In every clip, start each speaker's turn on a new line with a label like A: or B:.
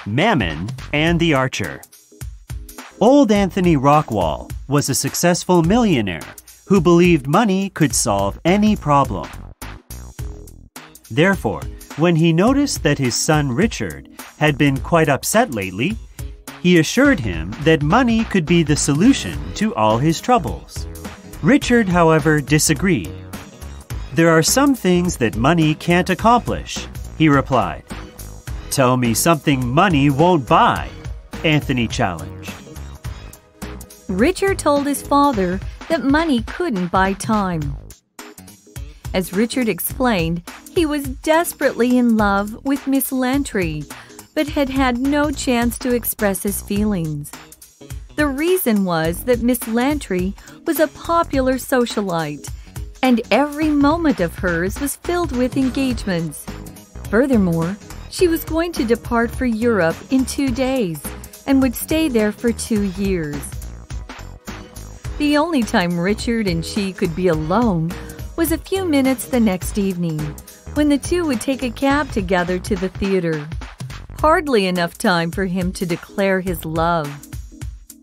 A: Mammon and the Archer. Old Anthony Rockwall was a successful millionaire who believed money could solve any problem. Therefore, when he noticed that his son Richard had been quite upset lately, he assured him that money could be the solution to all his troubles. Richard, however, disagreed. "There are some things that money can't accomplish," he replied. "Tell me something money won't buy," Anthony challenged.
B: Richard told his father that money couldn't buy time. As Richard explained, he was desperately in love with Miss Lantry, but had had no chance to express his feelings. The reason was that Miss Lantry was a popular socialite, and every moment of hers was filled with engagements. Furthermore, she was going to depart for Europe in 2 days and would stay there for 2 years. The only time Richard and she could be alone was a few minutes the next evening, when the two would take a cab together to the theater. Hardly enough time for him to declare his love.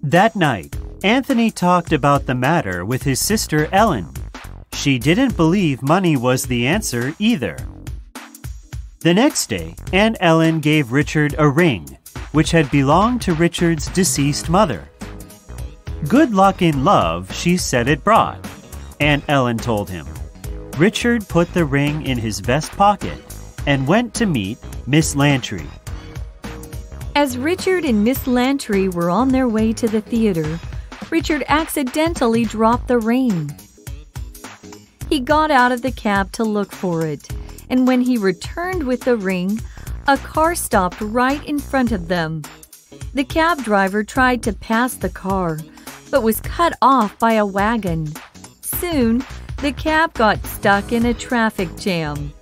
A: That night, Anthony talked about the matter with his sister Ellen. She didn't believe money was the answer either. The next day, Aunt Ellen gave Richard a ring, which had belonged to Richard's deceased mother. "Good luck in love," she said it brought, Aunt Ellen told him. Richard put the ring in his vest pocket and went to meet Miss Lantry.
B: As Richard and Miss Lantry were on their way to the theater, Richard accidentally dropped the ring. He got out of the cab to look for it, and when he returned with the ring, a car stopped right in front of them. The cab driver tried to pass the car, but was cut off by a wagon. Soon, the cab got stuck in a traffic jam.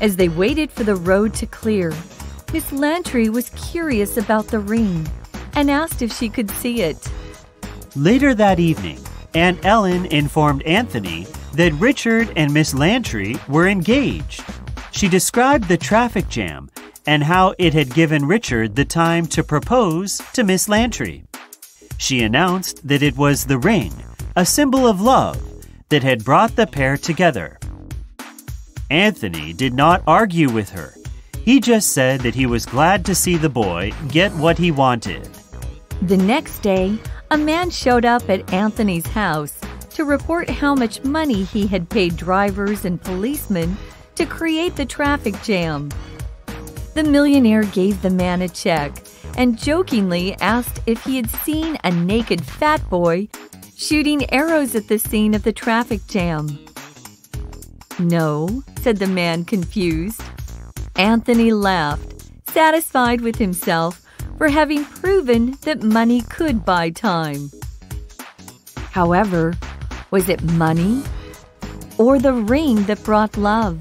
B: As they waited for the road to clear, Miss Lantry was curious about the ring and asked if she could see it.
A: Later that evening, Aunt Ellen informed Anthony that Richard and Miss Lantry were engaged. She described the traffic jam and how it had given Richard the time to propose to Miss Lantry. She announced that it was the ring, a symbol of love, that had brought the pair together. Anthony did not argue with her. He just said that he was glad to see the boy get what he wanted.
B: The next day, a man showed up at Anthony's house to report how much money he had paid drivers and policemen to create the traffic jam. The millionaire gave the man a check and jokingly asked if he had seen a naked fat boy shooting arrows at the scene of the traffic jam. "No," said the man, confused. Anthony laughed, satisfied with himself for having proven that money could buy time. However, was it money or the ring that brought love?